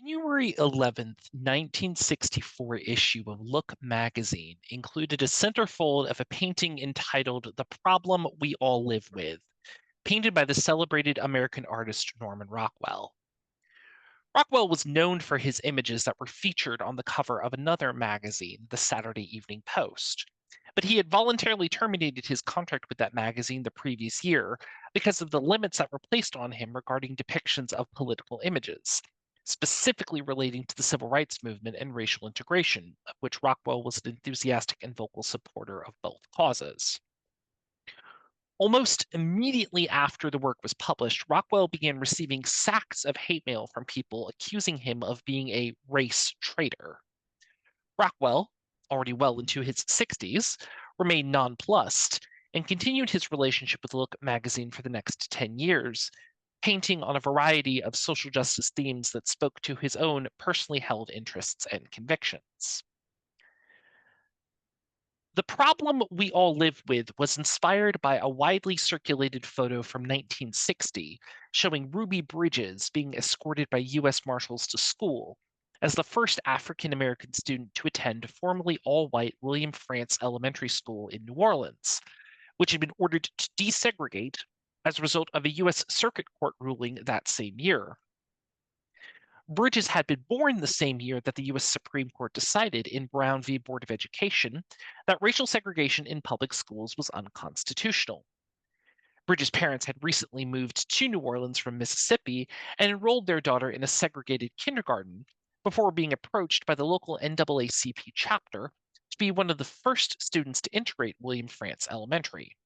January 11th, 1964 issue of Look magazine included a centerfold of a painting entitled The Problem We All Live With, painted by the celebrated American artist Norman Rockwell. Rockwell was known for his images that were featured on the cover of another magazine, the Saturday Evening Post. But he had voluntarily terminated his contract with that magazine the previous year because of the limits that were placed on him regarding depictions of political images, specifically relating to the civil rights movement and racial integration, of which Rockwell was an enthusiastic and vocal supporter of both causes. Almost immediately after the work was published, Rockwell began receiving sacks of hate mail from people accusing him of being a race traitor. Rockwell, already well into his 60s, remained nonplussed and continued his relationship with Look magazine for the next 10 years, painting on a variety of social justice themes that spoke to his own personally held interests and convictions. The Problem We All Live With was inspired by a widely circulated photo from 1960 showing Ruby Bridges being escorted by U.S. Marshals to school as the first African American student to attend formerly all white William Frantz Elementary School in New Orleans, which had been ordered to desegregate as a result of a U.S. Circuit Court ruling that same year. Bridges had been born the same year that the U.S. Supreme Court decided in Brown v. Board of Education that racial segregation in public schools was unconstitutional. Bridges' parents had recently moved to New Orleans from Mississippi and enrolled their daughter in a segregated kindergarten before being approached by the local NAACP chapter to be one of the first students to integrate William Frantz Elementary.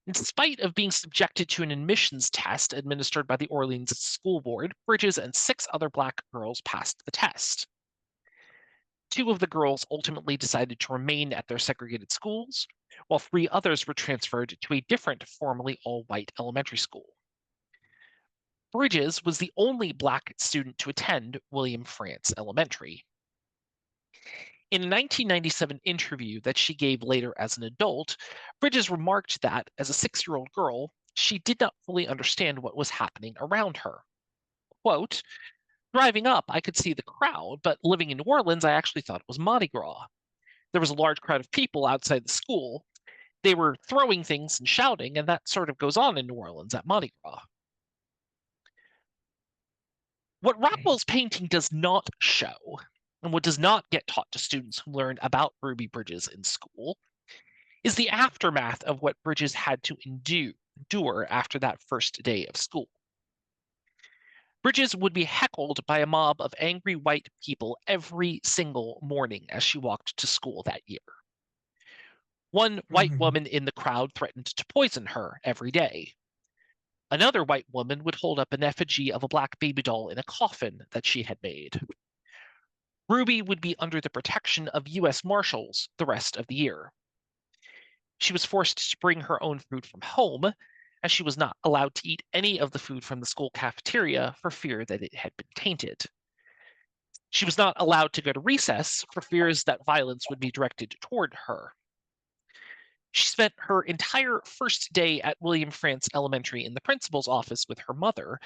In spite of being subjected to an admissions test administered by the Orleans School Board, Bridges and 6 other Black girls passed the test. 2 of the girls ultimately decided to remain at their segregated schools, while 3 others were transferred to a different, formerly all-white elementary school. Bridges was the only Black student to attend William Frantz Elementary. In a 1997 interview that she gave later as an adult, Bridges remarked that, as a 6-year-old girl, she did not fully understand what was happening around her. Quote, "Driving up, I could see the crowd, but living in New Orleans, I actually thought it was Mardi Gras. There was a large crowd of people outside the school. They were throwing things and shouting, and that sort of goes on in New Orleans at Mardi Gras." What Rockwell's painting does not show, and what does not get taught to students who learn about Ruby Bridges in school, is the aftermath of what Bridges had to endure after that first day of school. Bridges would be heckled by a mob of angry white people every single morning as she walked to school that year. One white Mhm. woman in the crowd threatened to poison her every day. Another white woman would hold up an effigy of a black baby doll in a coffin that she had made. Ruby would be under the protection of U.S. Marshals the rest of the year. She was forced to bring her own food from home, as she was not allowed to eat any of the food from the school cafeteria for fear that it had been tainted. She was not allowed to go to recess for fears that violence would be directed toward her. She spent her entire first day at William Frantz Elementary in the principal's office with her mother,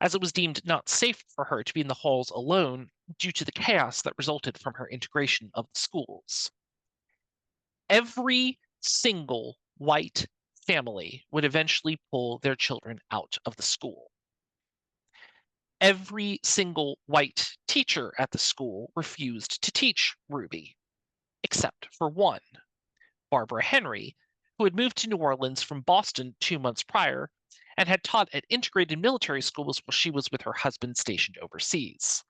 as it was deemed not safe for her to be in the halls alone due to the chaos that resulted from her integration of the schools. Every single white family would eventually pull their children out of the school. Every single white teacher at the school refused to teach Ruby, except for one, Barbara Henry, who had moved to New Orleans from Boston 2 months prior and had taught at integrated military schools while she was with her husband stationed overseas.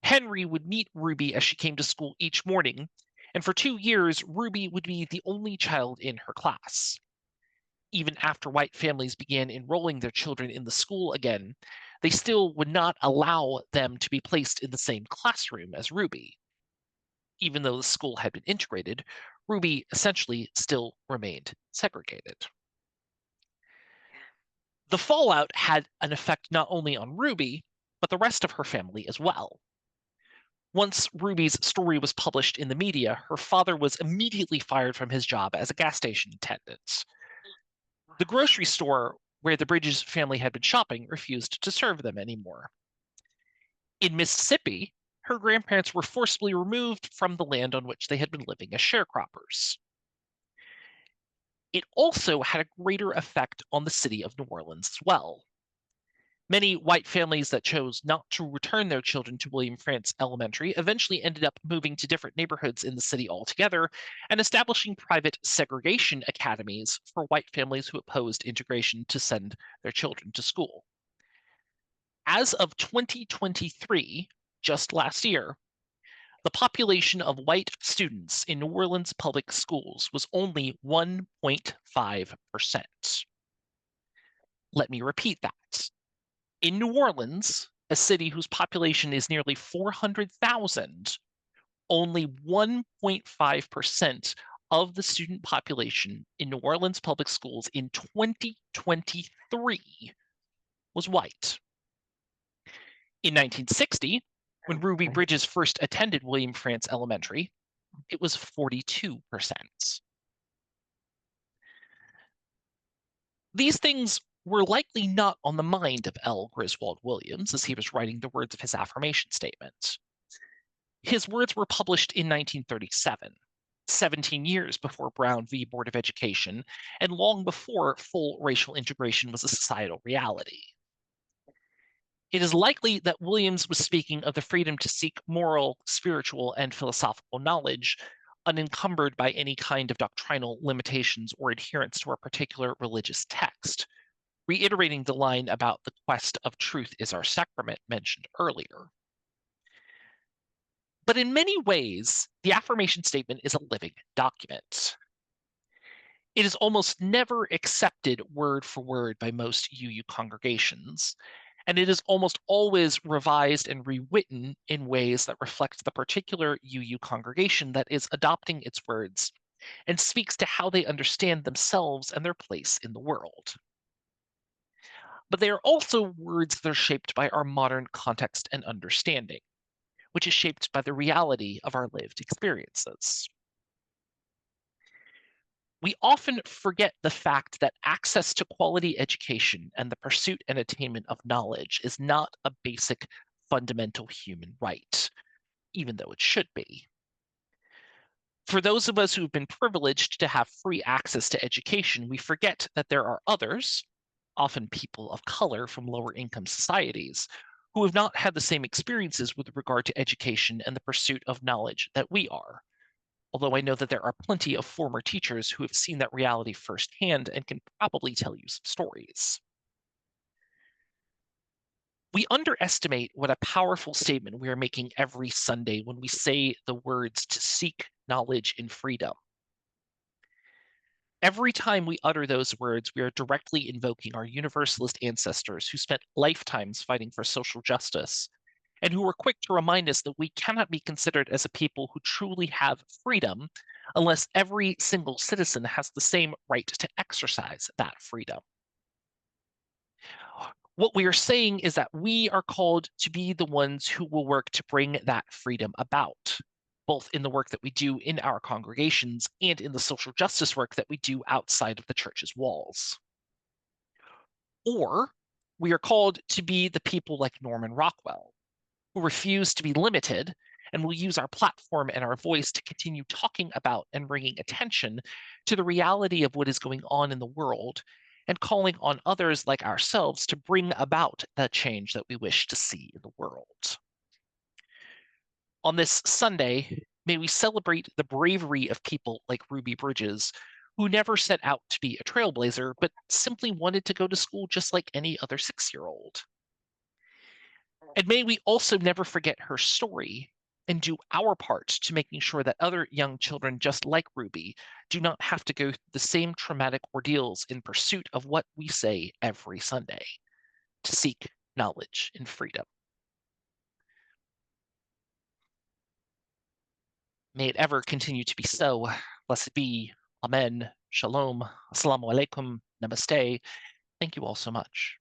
Henry would meet Ruby as she came to school each morning, and for 2 years, Ruby would be the only child in her class. Even after white families began enrolling their children in the school again, they still would not allow them to be placed in the same classroom as Ruby. Even though the school had been integrated, Ruby essentially still remained segregated. The fallout had an effect not only on Ruby, but the rest of her family as well. Once Ruby's story was published in the media, her father was immediately fired from his job as a gas station attendant. The grocery store where the Bridges family had been shopping refused to serve them anymore. In Mississippi, her grandparents were forcibly removed from the land on which they had been living as sharecroppers. It also had a greater effect on the city of New Orleans as well. Many white families that chose not to return their children to William Frantz Elementary eventually ended up moving to different neighborhoods in the city altogether and establishing private segregation academies for white families who opposed integration to send their children to school. As of 2023, just last year, the population of white students in New Orleans public schools was only 1.5%. Let me repeat that. In New Orleans, a city whose population is nearly 400,000, only 1.5% of the student population in New Orleans public schools in 2023 was white. In 1960, when Ruby Bridges first attended William Frantz Elementary, it was 42%. These things were likely not on the mind of L. Griswold Williams as he was writing the words of his affirmation statement. His words were published in 1937, 17 years before Brown v. Board of Education, and long before full racial integration was a societal reality. It is likely that Williams was speaking of the freedom to seek moral, spiritual, and philosophical knowledge, unencumbered by any kind of doctrinal limitations or adherence to a particular religious text, reiterating the line about the quest of truth is our sacrament mentioned earlier. But in many ways, the affirmation statement is a living document. It is almost never accepted word for word by most UU congregations, and it is almost always revised and rewritten in ways that reflect the particular UU congregation that is adopting its words and speaks to how they understand themselves and their place in the world. But they are also words that are shaped by our modern context and understanding, which is shaped by the reality of our lived experiences. We often forget the fact that access to quality education and the pursuit and attainment of knowledge is not a basic fundamental human right, even though it should be. For those of us who've been privileged to have free access to education, we forget that there are others, often people of color from lower income societies, who have not had the same experiences with regard to education and the pursuit of knowledge that we are. Although I know that there are plenty of former teachers who have seen that reality firsthand and can probably tell you some stories. We underestimate what a powerful statement we are making every Sunday when we say the words to seek knowledge and freedom. Every time we utter those words, we are directly invoking our universalist ancestors who spent lifetimes fighting for social justice and who were quick to remind us that we cannot be considered as a people who truly have freedom unless every single citizen has the same right to exercise that freedom. What we are saying is that we are called to be the ones who will work to bring that freedom about, both in the work that we do in our congregations and in the social justice work that we do outside of the church's walls. Or we are called to be the people like Norman Rockwell, who refuse to be limited and will use our platform and our voice to continue talking about and bringing attention to the reality of what is going on in the world and calling on others like ourselves to bring about the change that we wish to see in the world. On this Sunday, may we celebrate the bravery of people like Ruby Bridges, who never set out to be a trailblazer, but simply wanted to go to school just like any other 6-year-old. And may we also never forget her story and do our part to making sure that other young children just like Ruby do not have to go through the same traumatic ordeals in pursuit of what we say every Sunday, to seek knowledge and freedom. May it ever continue to be so. Blessed be. Amen. Shalom. Assalamu alaikum. Namaste. Thank you all so much.